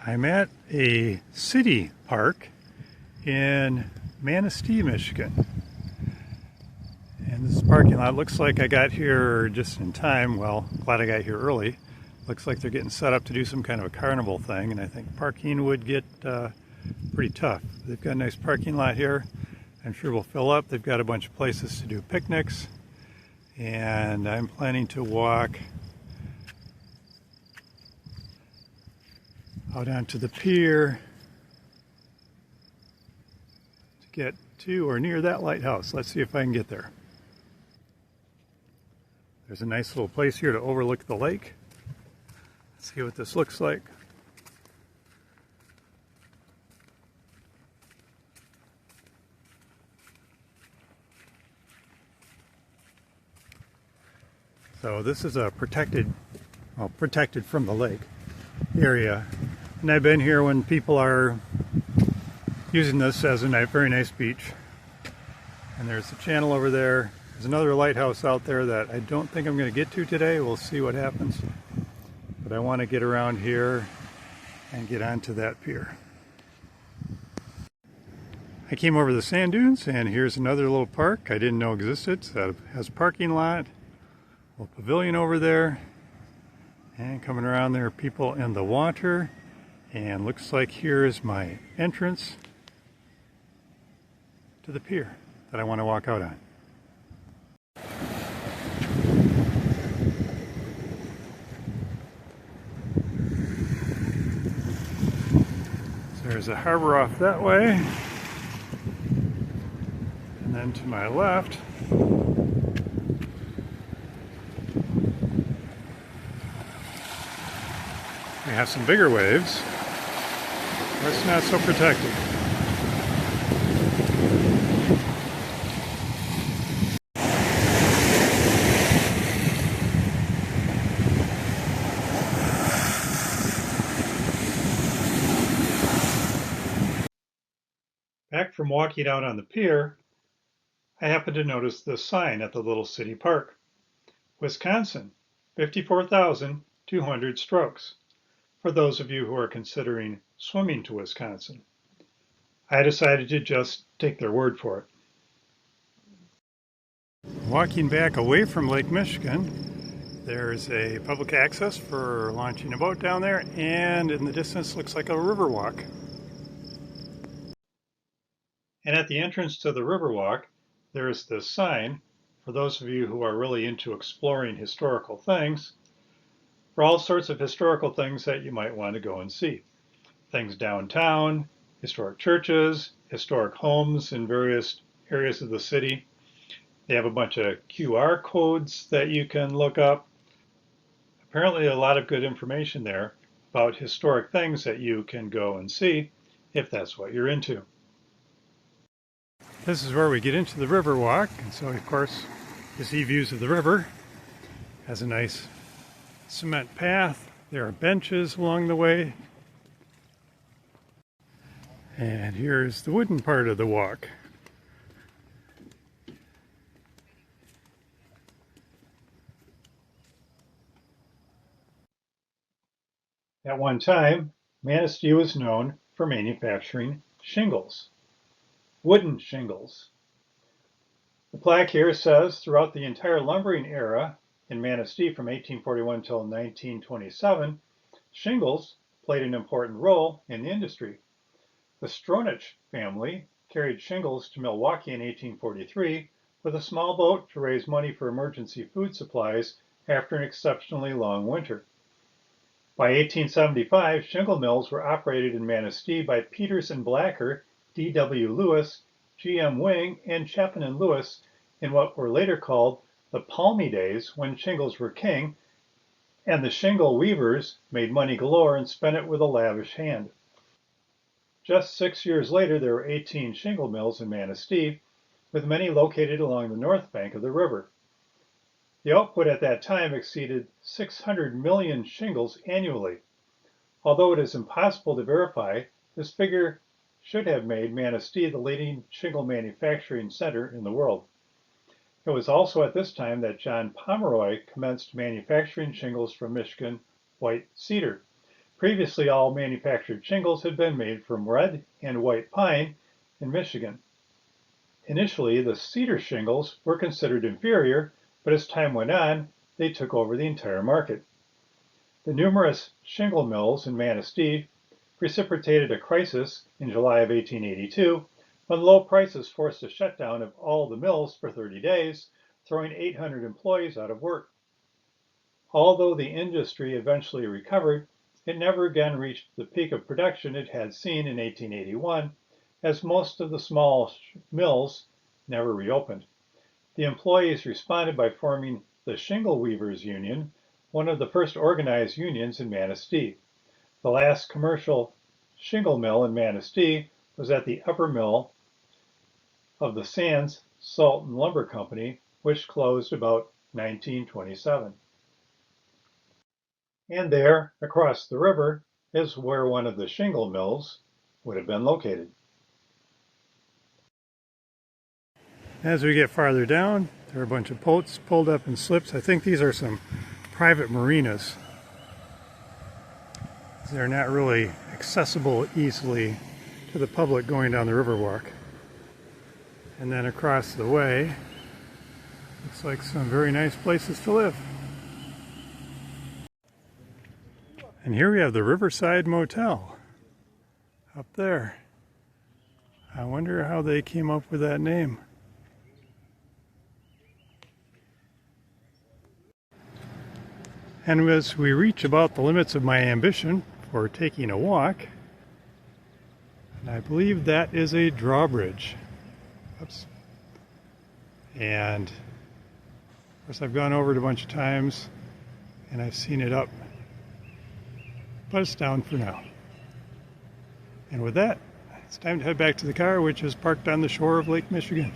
I'm at a city park in Manistee, Michigan. And this parking lot looks like I got here just in time. Well, glad I got here early. Looks like they're getting set up to do some kind of a carnival thing, and I think parking would get pretty tough. They've got a nice parking lot here. I'm sure we'll fill up. They've got a bunch of places to do picnics, and I'm planning to walk out onto the pier to get to or near that lighthouse. Let's see if I can get there. There's a nice little place here to overlook the lake. Let's see what this looks like. So this is a protected from the lake area. And I've been here when people are using this as a very nice beach. And there's the channel over there. There's another lighthouse out there that I don't think I'm going to get to today. We'll see what happens. But I want to get around here and get onto that pier. I came over the sand dunes, and here's another little park I didn't know existed. So it has a parking lot, a little pavilion over there, and coming around there are people in the water. And looks like here is my entrance to the pier that I want to walk out on. So there's a harbor off that way. And then to my left, we have some bigger waves. That's not so protected. Back from walking out on the pier, I happened to notice this sign at the little city park. Wisconsin, 54,200 strokes. For those of you who are considering swimming to Wisconsin. I decided to just take their word for it. Walking back away from Lake Michigan, there's a public access for launching a boat down there, and in the distance looks like a river walk. And at the entrance to the river walk, there's this sign, for those of you who are really into exploring historical things, for all sorts of historical things that you might want to go and see. Things downtown, historic churches, historic homes in various areas of the city. They have a bunch of QR codes that you can look up. Apparently a lot of good information there about historic things that you can go and see if that's what you're into. This is where we get into the river walk, and so of course you see views of the river. It has a nice cement path. There are benches along the way. And here's the wooden part of the walk. At one time, Manistee was known for manufacturing shingles, wooden shingles. The plaque here says throughout the entire lumbering era in Manistee from 1841 till 1927, shingles played an important role in the industry. The Stronach family carried shingles to Milwaukee in 1843 with a small boat to raise money for emergency food supplies after an exceptionally long winter. By 1875, shingle mills were operated in Manistee by Peters and Blacker, D.W. Lewis, G.M. Wing, and Chapin and Lewis in what were later called the palmy days when shingles were king, and the shingle weavers made money galore and spent it with a lavish hand. Just 6 years later, there were 18 shingle mills in Manistee, with many located along the north bank of the river. The output at that time exceeded 600 million shingles annually. Although it is impossible to verify, this figure should have made Manistee the leading shingle manufacturing center in the world. It was also at this time that John Pomeroy commenced manufacturing shingles from Michigan white cedar. Previously, all manufactured shingles had been made from red and white pine in Michigan. Initially, the cedar shingles were considered inferior, but as time went on, they took over the entire market. The numerous shingle mills in Manistee precipitated a crisis in July of 1882 when low prices forced a shutdown of all the mills for 30 days, throwing 800 employees out of work. Although the industry eventually recovered, it never again reached the peak of production it had seen in 1881, as most of the small mills never reopened. The employees responded by forming the Shingle Weavers Union, one of the first organized unions in Manistee. The last commercial shingle mill in Manistee was at the upper mill of the Sands Salt and Lumber Company, which closed about 1927. And there, across the river, is where one of the shingle mills would have been located. As we get farther down, there are a bunch of boats pulled up in slips. I think these are some private marinas. They're not really accessible easily to the public going down the Riverwalk. And then across the way, looks like some very nice places to live. And here we have the Riverside Motel up there. I wonder how they came up with that name. And as we reach about the limits of my ambition for taking a walk, and I believe that is a drawbridge. Oops. And of course I've gone over it a bunch of times and I've seen it up, but it's down for now. And with that, it's time to head back to the car, which is parked on the shore of Lake Michigan.